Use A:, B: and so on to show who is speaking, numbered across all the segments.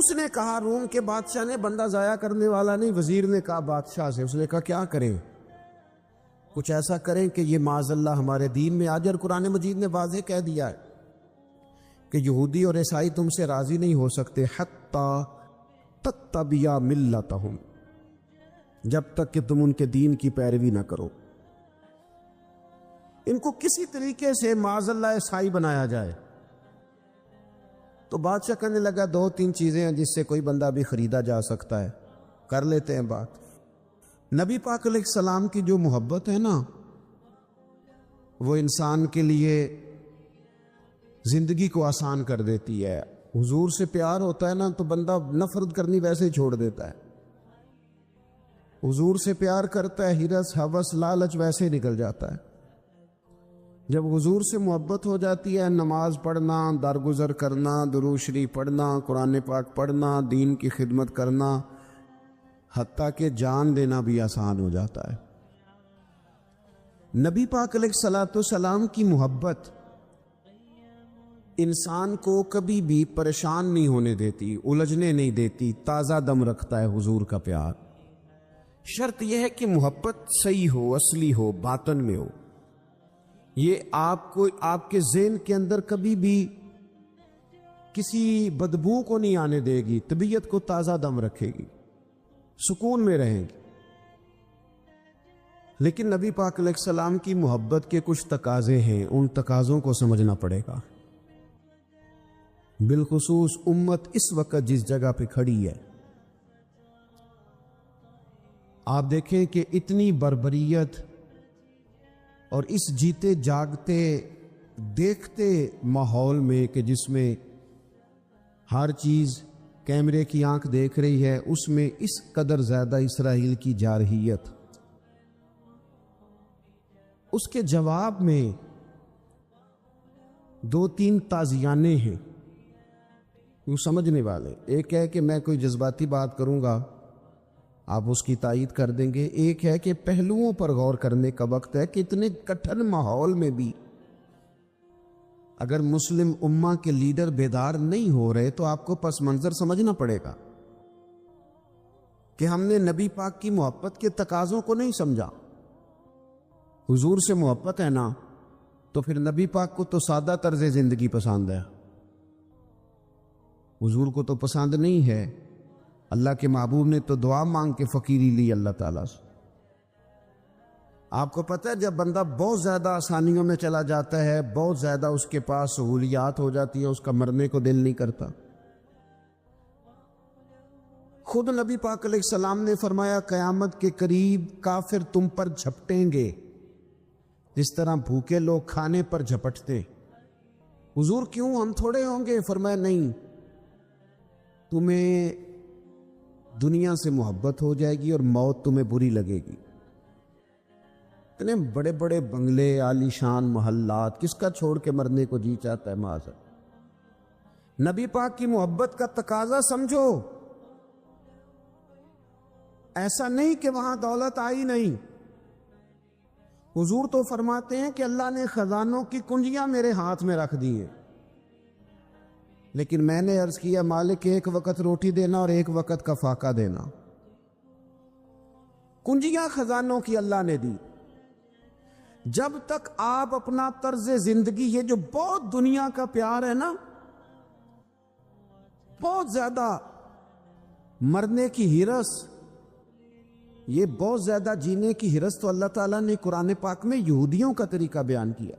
A: اس نے کہا روم کے بادشاہ نے، بندہ ضائع کرنے والا نہیں، وزیر نے کہا بادشاہ سے، اس نے کہا کیا کریں؟ کچھ ایسا کریں کہ یہ معاذ اللہ ہمارے دین میں آ جائے۔ اور قرآن مجید نے واضح کہہ دیا ہے کہ یہودی اور عیسائی تم سے راضی نہیں ہو سکتے حتی تتبع ملتہم، جب تک کہ تم ان کے دین کی پیروی نہ کرو۔ ان کو کسی طریقے سے معاذ اللہ عیسائی بنایا جائے۔ تو بادشاہ کہنے لگا دو تین چیزیں ہیں جس سے کوئی بندہ بھی خریدا جا سکتا ہے، کر لیتے ہیں بات۔ نبی پاک علیہ السلام کی جو محبت ہے نا، وہ انسان کے لیے زندگی کو آسان کر دیتی ہے۔ حضور سے پیار ہوتا ہے نا تو بندہ نفرت کرنی ویسے ہی چھوڑ دیتا ہے۔ حضور سے پیار کرتا ہے، ہرس ہوس لالچ ویسے ہی نکل جاتا ہے۔ جب حضور سے محبت ہو جاتی ہے، نماز پڑھنا، درگزر کرنا، درود شریف پڑھنا، قرآن پاک پڑھنا، دین کی خدمت کرنا، حتیٰ کہ جان دینا بھی آسان ہو جاتا ہے۔ نبی پاک علیہ الصلوۃ والسلام کی محبت انسان کو کبھی بھی پریشان نہیں ہونے دیتی، الجھنے نہیں دیتی، تازہ دم رکھتا ہے حضور کا پیار۔ شرط یہ ہے کہ محبت صحیح ہو، اصلی ہو، باطن میں ہو۔ یہ آپ کو آپ کے ذہن کے اندر کبھی بھی کسی بدبو کو نہیں آنے دے گی، طبیعت کو تازہ دم رکھے گی، سکون میں رہیں گی۔ لیکن نبی پاک علیہ السلام کی محبت کے کچھ تقاضے ہیں، ان تقاضوں کو سمجھنا پڑے گا۔ بالخصوص امت اس وقت جس جگہ پہ کھڑی ہے، آپ دیکھیں کہ اتنی بربریت اور اس جیتے جاگتے دیکھتے ماحول میں کہ جس میں ہر چیز کیمرے کی آنکھ دیکھ رہی ہے، اس میں اس قدر زیادہ اسرائیل کی جارحیت، اس کے جواب میں دو تین تازیانے ہیں وہ سمجھنے والے۔ ایک ہے کہ میں کوئی جذباتی بات کروں گا، آپ اس کی تائید کر دیں گے۔ ایک ہے کہ پہلوؤں پر غور کرنے کا وقت ہے کہ اتنے کٹھن ماحول میں بھی اگر مسلم امہ کے لیڈر بیدار نہیں ہو رہے تو آپ کو پس منظر سمجھنا پڑے گا کہ ہم نے نبی پاک کی محبت کے تقاضوں کو نہیں سمجھا۔ حضور سے محبت ہے نا تو پھر نبی پاک کو تو سادہ طرز زندگی پسند ہے، حضور کو تو پسند نہیں ہے۔ اللہ کے محبوب نے تو دعا مانگ کے فقیری لی اللہ تعالیٰ سے۔ آپ کو پتہ ہے جب بندہ بہت زیادہ آسانیوں میں چلا جاتا ہے، بہت زیادہ اس کے پاس سہولیات ہو جاتی ہیں، اس کا مرنے کو دل نہیں کرتا۔ خود نبی پاک علیہ السلام نے فرمایا قیامت کے قریب کافر تم پر جھپٹیں گے جس طرح بھوکے لوگ کھانے پر جھپٹتے۔ حضور کیوں، ہم تھوڑے ہوں گے؟ فرمایا نہیں، تمہیں دنیا سے محبت ہو جائے گی اور موت تمہیں بری لگے گی۔ اتنے بڑے بڑے بنگلے، عالی شان محلات، کس کا چھوڑ کے مرنے کو جی چاہتا ہے معاذ۔ نبی پاک کی محبت کا تقاضا سمجھو، ایسا نہیں کہ وہاں دولت آئی نہیں۔ حضور تو فرماتے ہیں کہ اللہ نے خزانوں کی کنجیاں میرے ہاتھ میں رکھ دی ہیں، لیکن میں نے عرض کیا مالک ایک وقت روٹی دینا اور ایک وقت کا فاقہ دینا۔ کنجیاں خزانوں کی اللہ نے دی۔ جب تک آپ اپنا طرز زندگی، یہ جو بہت دنیا کا پیار ہے نا، بہت زیادہ مرنے کی ہرس، یہ بہت زیادہ جینے کی ہرس، تو اللہ تعالیٰ نے قرآن پاک میں یہودیوں کا طریقہ بیان کیا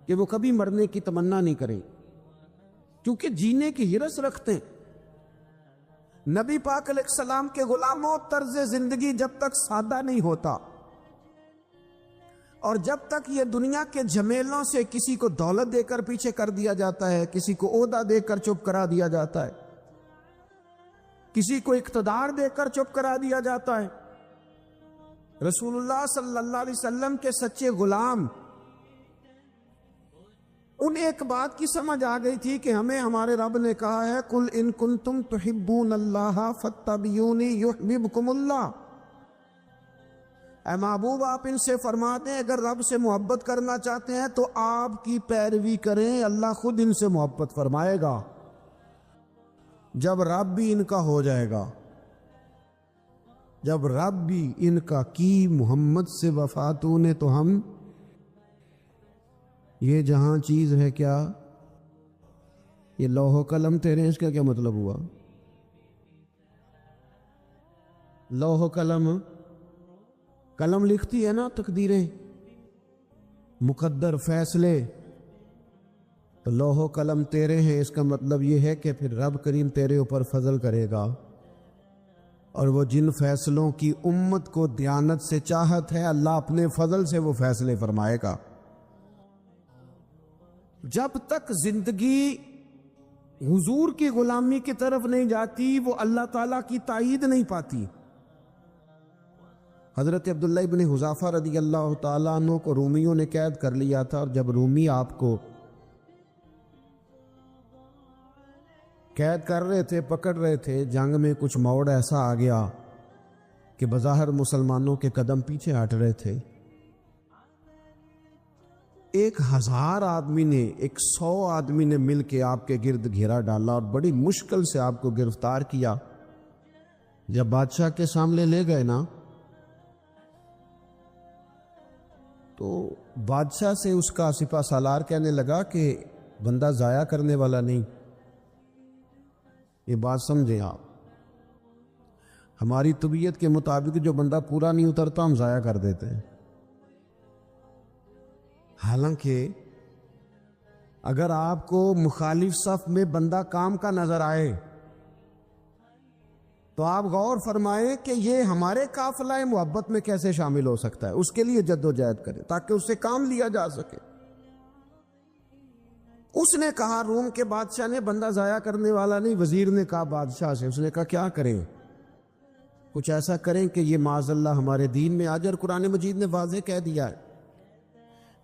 A: کہ وہ کبھی مرنے کی تمنا نہیں کریں کیونکہ جینے کی ہرس رکھتے ہیں۔ نبی پاک علیہ السلام کے غلاموں، طرز زندگی جب تک سادہ نہیں ہوتا اور جب تک یہ دنیا کے جھمیلوں سے کسی کو دولت دے کر پیچھے کر دیا جاتا ہے، کسی کو عہدہ دے کر چپ کرا دیا جاتا ہے، کسی کو اقتدار دے کر چپ کرا دیا جاتا ہے، رسول اللہ صلی اللہ علیہ وسلم کے سچے غلام انہیں ایک بات کی سمجھ آ گئی تھی کہ ہمیں ہمارے رب نے کہا ہے قل ان کنتم تحبون اللہ فاتبعونی یحببکم اللہ۔ اے محبوب آپ ان سے فرما دیں اگر رب سے محبت کرنا چاہتے ہیں تو آپ کی پیروی کریں، اللہ خود ان سے محبت فرمائے گا۔ جب رب بھی ان کا ہو جائے گا، جب رب بھی ان کا کی محمد سے وفا تو نے، تو ہم یہ جہاں چیز ہے کیا، یہ لوح و قلم تیرے ہیں، اس کا کیا مطلب ہوا؟ لوح و قلم، قلم لکھتی ہے نا تقدیریں، مقدر فیصلے، تو لوح و قلم تیرے ہیں، اس کا مطلب یہ ہے کہ پھر رب کریم تیرے اوپر فضل کرے گا، اور وہ جن فیصلوں کی امت کو دیانت سے چاہت ہے، اللہ اپنے فضل سے وہ فیصلے فرمائے گا۔ جب تک زندگی حضور کی غلامی کی طرف نہیں جاتی، وہ اللہ تعالیٰ کی تائید نہیں پاتی۔ حضرت عبداللہ ابن حذافہ رضی اللہ تعالیٰ عنہ کو رومیوں نے قید کر لیا تھا، اور جب رومی آپ کو قید کر رہے تھے، پکڑ رہے تھے، جنگ میں کچھ موڑ ایسا آ گیا کہ بظاہر مسلمانوں کے قدم پیچھے ہٹ رہے تھے۔ 1000 آدمی نے، 100 آدمی نے مل کے آپ کے گرد گھیرا ڈالا اور بڑی مشکل سے آپ کو گرفتار کیا۔ جب بادشاہ کے سامنے لے گئے نا، تو بادشاہ سے اس کا سپہ سالار کہنے لگا کہ بندہ ضائع کرنے والا نہیں۔ یہ بات سمجھیں آپ، ہماری طبیعت کے مطابق جو بندہ پورا نہیں اترتا ہم ضائع کر دیتے ہیں۔ حالانکہ اگر آپ کو مخالف صف میں بندہ کام کا نظر آئے تو آپ غور فرمائیں کہ یہ ہمارے قافلہ محبت میں کیسے شامل ہو سکتا ہے، اس کے لیے جد و جہد کریں تاکہ اس سے کام لیا جا سکے۔ اس نے کہا روم کے بادشاہ نے بندہ ضائع کرنے والا نہیں، وزیر نے کہا بادشاہ سے، اس نے کہا کیا کریں؟ کچھ ایسا کریں کہ یہ معاذ اللہ ہمارے دین میں آ جائے۔ اور قرآن مجید نے واضح کہہ دیا ہے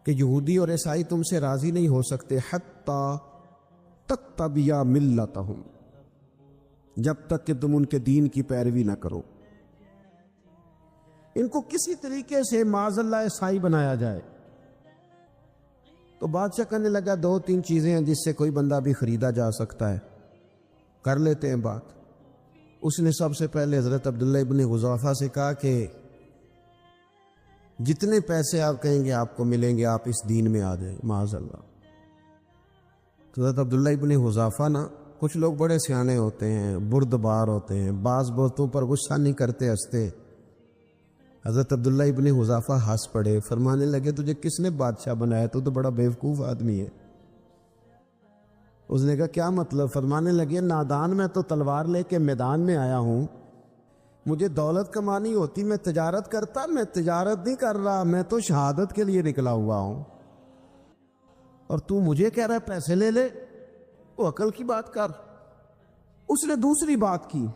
A: کہ یہودی اور عیسائی تم سے راضی نہیں ہو سکتے حتی تتبع ملتہم، جب تک کہ تم ان کے دین کی پیروی نہ کرو۔ ان کو کسی طریقے سے معاذ اللہ عیسائی بنایا جائے۔ تو بادشاہ کہنے لگا 2-3 چیزیں ہیں جس سے کوئی بندہ بھی خریدا جا سکتا ہے، کر لیتے ہیں بات۔ اس نے سب سے پہلے حضرت عبداللہ ابن حذافہ سے کہا کہ جتنے پیسے آپ کہیں گے آپ کو ملیں گے، آپ اس دین میں آ جائیں معاذ اللہ۔ تو حضرت عبداللہ ابن حذافہ نا، کچھ لوگ بڑے سیانے ہوتے ہیں، بردبار ہوتے ہیں، بعض باتوں پر غصہ نہیں کرتے، ہنستے۔ حضرت عبداللہ ابن حذافہ ہنس پڑے، فرمانے لگے تجھے کس نے بادشاہ بنایا؟ تو بڑا بیوقوف آدمی ہے۔ اس نے کہا کیا مطلب؟ فرمانے لگے نادان، میں تو تلوار لے کے میدان میں آیا ہوں، مجھے دولت کمانی ہوتی میں تجارت کرتا، میں تجارت نہیں کر رہا، میں تو شہادت کے لیے نکلا ہوا ہوں، اور تو مجھے کہہ رہا ہے پیسے لے لے؟ وہ عقل کی بات کر۔ اس نے دوسری بات کی،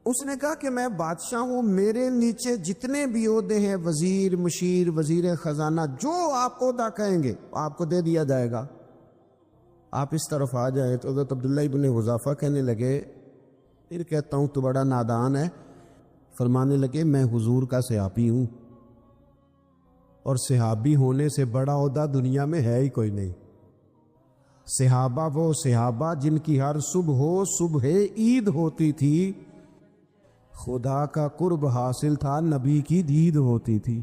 A: اس نے کہا کہ میں بادشاہ ہوں، میرے نیچے جتنے بھی عہدے ہیں، وزیر، مشیر، وزیر خزانہ، جو آپ عہدہ کہیں گے آپ کو دے دیا جائے گا، آپ اس طرف آ جائیں۔ تو حضرت عبداللہ ابن حذافہ کہنے لگے پھر کہتا ہوں تو بڑا نادان ہے۔ فرمانے لگے میں حضور کا صحابی ہوں، اور صحابی ہونے سے بڑا عہدہ دنیا میں ہے ہی کوئی نہیں۔ صحابہ وہ صحابہ جن کی ہر صبح عید ہوتی تھی، خدا کا قرب حاصل تھا، نبی کی دید ہوتی تھی۔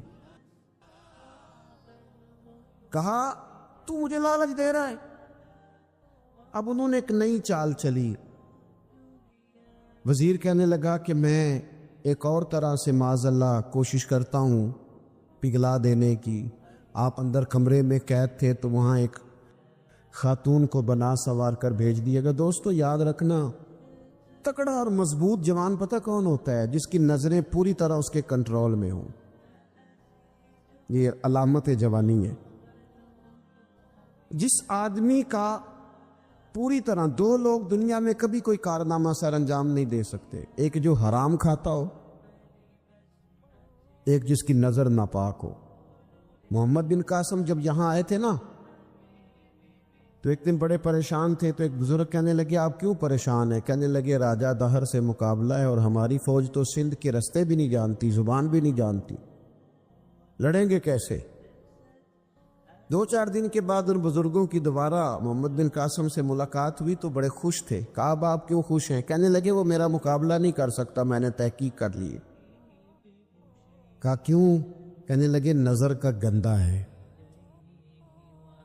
A: کہا تو مجھے لالچ دے رہا ہے؟ اب انہوں نے ایک نئی چال چلی۔ وزیر کہنے لگا کہ میں ایک اور طرح سے معاذ اللہ کوشش کرتا ہوں پگھلا دینے کی۔ آپ اندر کمرے میں قید تھے تو وہاں ایک خاتون کو بنا سوار کر بھیج دیا گیا۔ دوستو یاد رکھنا، تکڑا اور مضبوط جوان پتہ کون ہوتا ہے؟ جس کی نظریں پوری طرح اس کے کنٹرول میں ہوں۔ یہ علامت جوانی ہے۔ جس آدمی کا پوری طرح، 2 لوگ دنیا میں کبھی کوئی کارنامہ سر انجام نہیں دے سکتے، ایک جو حرام کھاتا ہو، ایک جس کی نظر ناپاک ہو۔ محمد بن قاسم جب یہاں آئے تھے نا، تو ایک دن بڑے پریشان تھے، تو ایک بزرگ کہنے لگے آپ کیوں پریشان ہیں؟ کہنے لگے راجہ دہر سے مقابلہ ہے، اور ہماری فوج تو سندھ کے رستے بھی نہیں جانتی، زبان بھی نہیں جانتی، لڑیں گے کیسے؟ 2-4 دن کے بعد ان بزرگوں کی دوبارہ محمد بن قاسم سے ملاقات ہوئی تو بڑے خوش تھے. کہا اب آپ کیوں خوش ہیں؟ کہنے لگے وہ میرا مقابلہ نہیں کر سکتا، میں نے تحقیق کر لی. کہا کیوں؟ کہنے لگے نظر کا گندا ہے،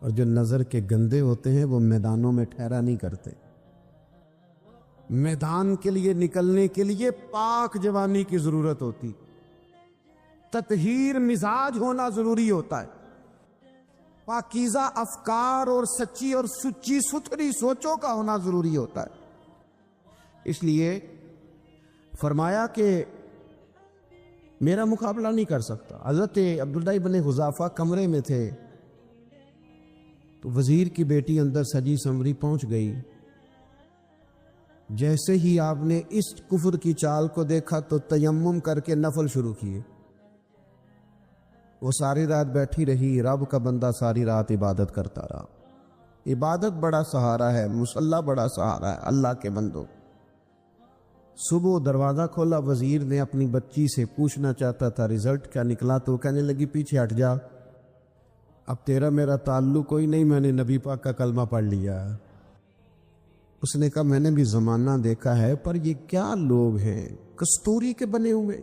A: اور جو نظر کے گندے ہوتے ہیں وہ میدانوں میں ٹھہرا نہیں کرتے. میدان کے لیے نکلنے کے لیے پاک جوانی کی ضرورت ہوتی، تطہیر مزاج ہونا ضروری ہوتا ہے، پاکیزہ افکار اور سچی اور سچی ستھری سوچوں کا ہونا ضروری ہوتا ہے. اس لیے فرمایا کہ میرا مقابلہ نہیں کر سکتا. حضرت عبداللہ ابن حذافہ کمرے میں تھے تو وزیر کی بیٹی اندر سجی سنوری پہنچ گئی. جیسے ہی آپ نے اس کفر کی چال کو دیکھا تو تیمم کر کے نفل شروع کیے. وہ ساری رات بیٹھی رہی، رب کا بندہ ساری رات عبادت کرتا رہا. عبادت بڑا سہارا ہے، مصلی بڑا سہارا ہے اللہ کے بندوں. صبح دروازہ کھولا، وزیر نے اپنی بچی سے پوچھنا چاہتا تھا رزلٹ کیا نکلا، تو کہنے لگی پیچھے ہٹ جا، اب تیرا میرا تعلق کوئی نہیں، میں نے نبی پاک کا کلمہ پڑھ لیا. اس نے کہا میں نے بھی زمانہ دیکھا ہے، پر یہ کیا لوگ ہیں کستوری کے بنے ہوئے،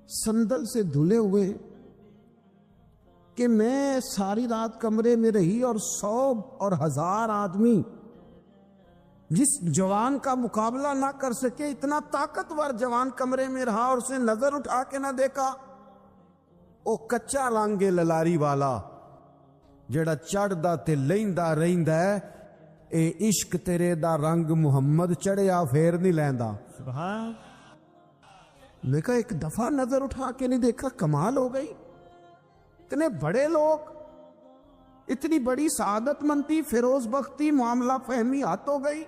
A: سندل سے دھلے ہوئے، کہ میں ساری رات کمرے میں رہی اور 100 اور 1000 آدمی جس جوان کا مقابلہ نہ کر سکے، اتنا طاقتور جوان کمرے میں رہا اور اس نے نظر اٹھا کے نہ دیکھا. او کچا لانگے للاری والا جڑا چڑھدا تے لیندا رہندا ہے، اے عشق تیرے دا رنگ محمد چڑھیا پھر نہیں لیندا. سبحان. میں کہا ایک دفعہ نظر اٹھا کے نہیں دیکھا، کمال ہو گئی. اتنے بڑے لوگ، اتنی بڑی سعادت مندی، فیروز بختی، معاملہ فہمی ہاتھ ہو گئی.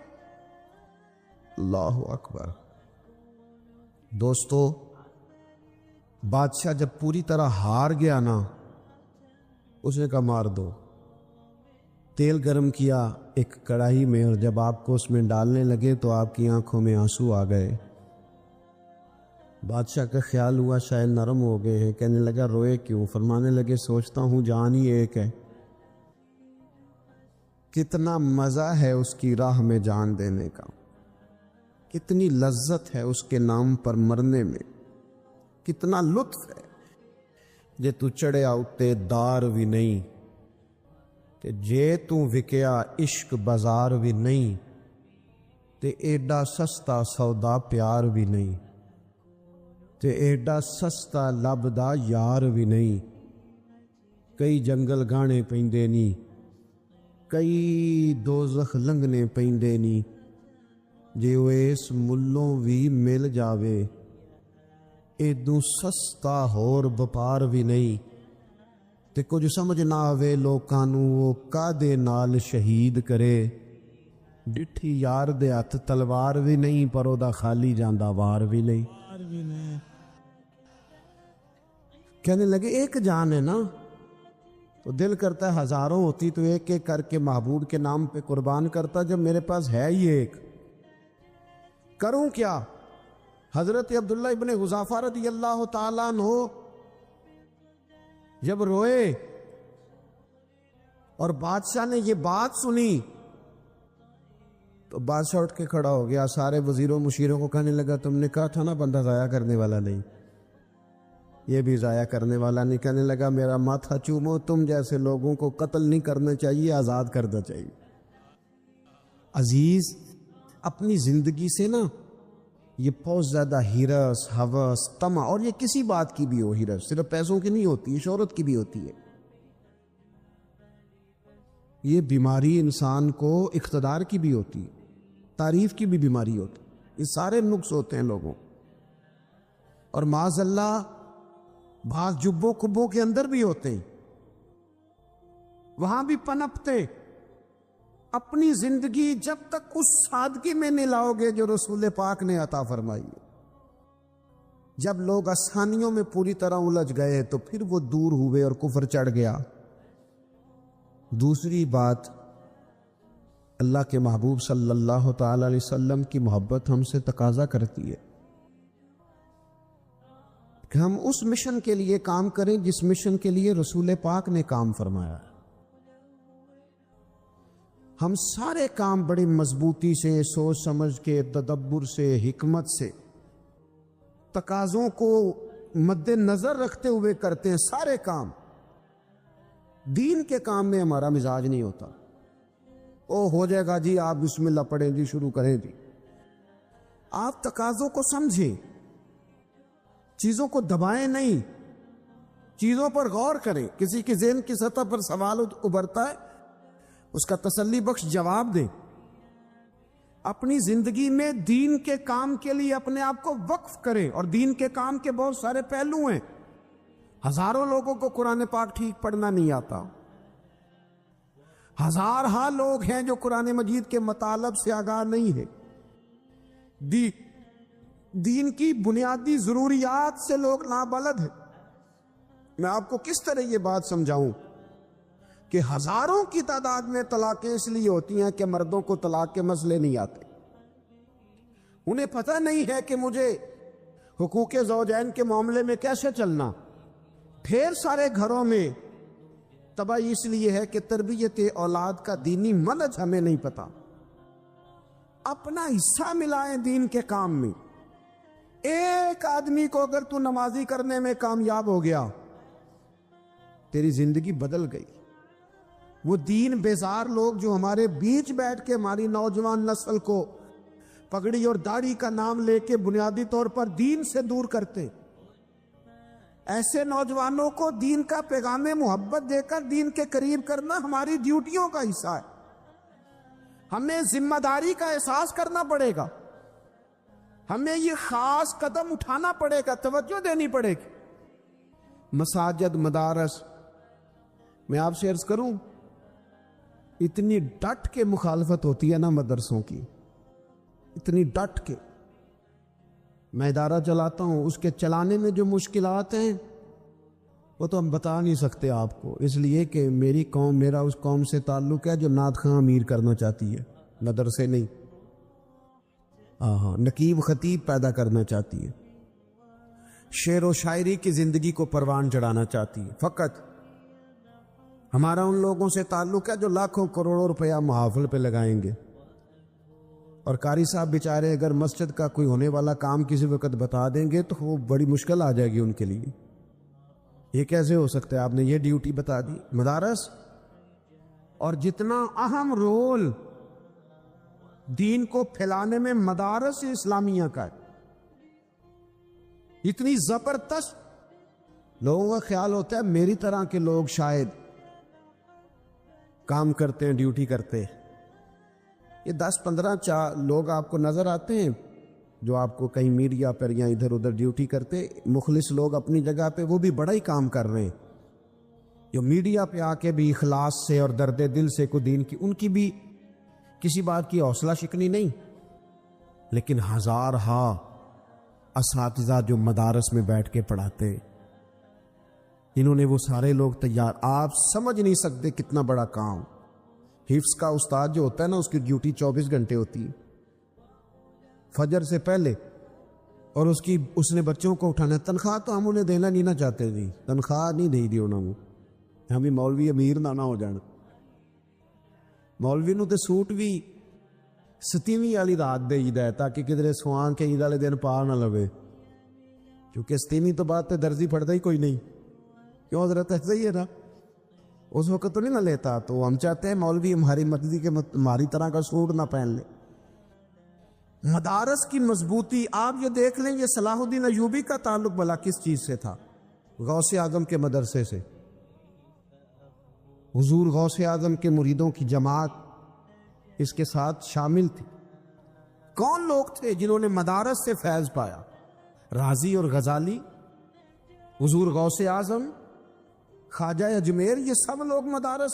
A: اللہ اکبر. دوستو، بادشاہ جب پوری طرح ہار گیا نا، اس نے کہا مار دو. تیل گرم کیا ایک کڑاہی میں، اور جب آپ کو اس میں ڈالنے لگے تو آپ کی آنکھوں میں آنسو آ گئے. بادشاہ کا خیال ہوا شاید نرم ہو گئے ہیں. کہنے لگا روئے کیوں؟ فرمانے لگے سوچتا ہوں جان ہی ایک ہے، کتنا مزہ ہے اس کی راہ میں جان دینے کا، کتنی لذت ہے اس کے نام پر مرنے میں، کتنا لطف ہے. جے تو چڑھیا اتے دار بھی نہیں، تے جے تو وکیا عشق بازار بھی نہیں، تے ایڈا سستا سودا پیار بھی نہیں، تے ایڈا سستا لبدا یار بھی نہیں. کئی جنگل گانے پیندے نہیں، کئی دوزخ لنگنے پیندے نہیں، جے وہ اس ملوں بھی مل جاوے، ایدوں سستا ہور بپار بھی نہیں. تے کچھ سمجھ نہ آوے لوکاں نوں وہ کادے نال شہید کرے، ڈٹھی یار دے ہاتھ تلوار بھی نہیں، پر او دا خالی جاندا وار بھی نہیں. کہنے لگے ایک جان ہے نا، تو دل کرتا ہے ہزاروں ہوتی تو ایک ایک کر کے محبوب کے نام پہ قربان کرتا، جب میرے پاس ہے ہی ایک، کروں کیا؟ حضرت عبداللہ ابن حذافہ رضی اللہ تعالیٰ عنہ جب روئے اور بادشاہ نے یہ بات سنی تو بادشاہ اٹھ کے کھڑا ہو گیا. سارے وزیروں مشیروں کو کہنے لگا تم نے کہا تھا نا بندہ ضائع کرنے والا نہیں، یہ بھی ضائع کرنے والا نہیں. کہنے لگا میرا ماتھا چومو، تم جیسے لوگوں کو قتل نہیں کرنا چاہیے، آزاد کرنا چاہیے. عزیز، اپنی زندگی سے نا یہ بہت زیادہ ہرس، ہوس، طمع، اور یہ کسی بات کی بھی ہو، ہرس صرف پیسوں کی نہیں ہوتی، شہرت کی بھی ہوتی ہے. یہ بیماری انسان کو اقتدار کی بھی ہوتی ہے، تعریف کی بھی بیماری ہوتی، یہ سارے نقص ہوتے ہیں لوگوں. اور معاذ اللہ بعض جبوں کبوں کے اندر بھی ہوتے ہیں، وہاں بھی پنپتے. اپنی زندگی جب تک اس سادگی میں نہیں لاؤ گے جو رسول پاک نے عطا فرمائی، جب لوگ آسانیوں میں پوری طرح الجھ گئے تو پھر وہ دور ہوئے اور کفر چڑھ گیا. دوسری بات، اللہ کے محبوب صلی اللہ تعالی علیہ وسلم کی محبت ہم سے تقاضا کرتی ہے کہ ہم اس مشن کے لیے کام کریں جس مشن کے لیے رسول پاک نے کام فرمایا ہے۔ ہم سارے کام بڑی مضبوطی سے، سوچ سمجھ کے، تدبر سے، حکمت سے، تقاضوں کو مد نظر رکھتے ہوئے کرتے ہیں سارے کام۔ دین کے کام میں ہمارا مزاج نہیں ہوتا، او ہو جائے گا جی، آپ بسم اللہ پڑھیں جی، شروع کریں جی۔ آپ تقاضوں کو سمجھیں، چیزوں کو دبائیں نہیں، چیزوں پر غور کریں۔ کسی کی ذہن کی سطح پر سوال ابھرتا ہے، اس کا تسلی بخش جواب دیں۔ اپنی زندگی میں دین کے کام کے لیے اپنے آپ کو وقف کریں، اور دین کے کام کے بہت سارے پہلو ہیں۔ ہزاروں لوگوں کو قرآن پاک ٹھیک پڑھنا نہیں آتا، ہزارہا لوگ ہیں جو قرآن مجید کے مطالب سے آگاہ نہیں ہے، دین کی بنیادی ضروریات سے لوگ نابلد ہیں۔ میں آپ کو کس طرح یہ بات سمجھاؤں کہ ہزاروں کی تعداد میں طلاقیں اس لیے ہوتی ہیں کہ مردوں کو طلاق کے مسئلے نہیں آتے، انہیں پتہ نہیں ہے کہ مجھے حقوق زوجین کے معاملے میں کیسے چلنا۔ ڈھیر سارے گھروں میں تباہی اس لیے ہے کہ تربیت اولاد کا دینی منہج ہمیں نہیں پتا۔ اپنا حصہ ملائیں دین کے کام میں۔ ایک آدمی کو اگر تو نمازی کرنے میں کامیاب ہو گیا، تیری زندگی بدل گئی۔ وہ دین بیزار لوگ جو ہمارے بیچ بیٹھ کے ہماری نوجوان نسل کو پگڑی اور داڑھی کا نام لے کے بنیادی طور پر دین سے دور کرتے، ایسے نوجوانوں کو دین کا پیغام محبت دے کر دین کے قریب کرنا ہماری ڈیوٹیوں کا حصہ ہے۔ ہمیں ذمہ داری کا احساس کرنا پڑے گا، ہمیں یہ خاص قدم اٹھانا پڑے گا، توجہ دینی پڑے گی۔ مساجد، مدارس، میں آپ سے عرض کروں، اتنی ڈٹ کے مخالفت ہوتی ہے نا مدرسوں کی، اتنی ڈٹ کے۔ میں ادارہ چلاتا ہوں، اس کے چلانے میں جو مشکلات ہیں وہ تو ہم بتا نہیں سکتے آپ کو، اس لیے کہ میری قوم، میرا اس قوم سے تعلق ہے جو نعت خواں امیر کرنا چاہتی ہے، مدرسے نہیں۔ نقیب خطیب پیدا کرنا چاہتی ہے، شعر و شاعری کی زندگی کو پروان چڑھانا چاہتی ہے۔ فقط ہمارا ان لوگوں سے تعلق ہے جو لاکھوں کروڑوں روپیہ محافل پہ لگائیں گے، اور قاری صاحب بیچارے اگر مسجد کا کوئی ہونے والا کام کسی وقت بتا دیں گے تو وہ بڑی مشکل آ جائے گی ان کے لیے۔ یہ کیسے ہو سکتا ہے، آپ نے یہ ڈیوٹی بتا دی۔ مدارس، اور جتنا اہم رول دین کو پھیلانے میں مدارس اسلامیہ کا ہے، اتنی زبردست، لوگوں کا خیال ہوتا ہے میری طرح کے لوگ شاید کام کرتے ہیں، ڈیوٹی کرتے ہیں۔ یہ 10-15 لوگ آپ کو نظر آتے ہیں جو آپ کو کہیں میڈیا پر یا ادھر ادھر ڈیوٹی کرتے، مخلص لوگ اپنی جگہ پہ، وہ بھی بڑا ہی کام کر رہے ہیں، جو میڈیا پہ آ کے بھی اخلاص سے اور درد دل سے کو دین کی، ان کی بھی کسی بات کی حوصلہ شکنی نہیں۔ لیکن ہزارہا اساتذہ جو مدارس میں بیٹھ کے پڑھاتے، انہوں نے وہ سارے لوگ تیار، آپ سمجھ نہیں سکتے کتنا بڑا کام۔ حفظ کا استاد جو ہوتا ہے نا، اس کی ڈیوٹی 24 گھنٹے ہوتی ہے، فجر سے پہلے، اور اس نے بچوں کو اٹھانا ہے۔ تنخواہ تو ہم انہیں دینا نہیں نہ چاہتے جی، تنخواہ نہیں دے دی انہوں نے، ہم بھی مولوی امیر نہ ہو جان۔ مولوی نو تے سوٹ بھی 27ویں والی رات دے عید ہے تاکہ کدھر سوان کے عید والے دن پا نہ لوے، کیونکہ 27ویں تو بعد تے درزی پڑتا ہی کوئی نہیں، کیوں حضرت؟ ایسا ہی ہے نا، اس وقت تو نہیں نہ لیتا، تو ہم چاہتے ہیں مولوی ہماری مرضی کے ہماری طرح کا سوٹ نہ پہن لے۔ مدارس کی مضبوطی آپ یہ دیکھ لیں، یہ صلاح الدین ایوبی کا تعلق بھلا کس چیز سے تھا؟ غوث اعظم کے مدرسے سے۔ حضور غوث اعظم کے مریدوں کی جماعت اس کے ساتھ شامل تھی۔ کون لوگ تھے جنہوں نے مدارس سے فیض پایا؟ رازی اور غزالی، حضور غوث اعظم، خواجہ اجمیر، یہ سب لوگ مدارس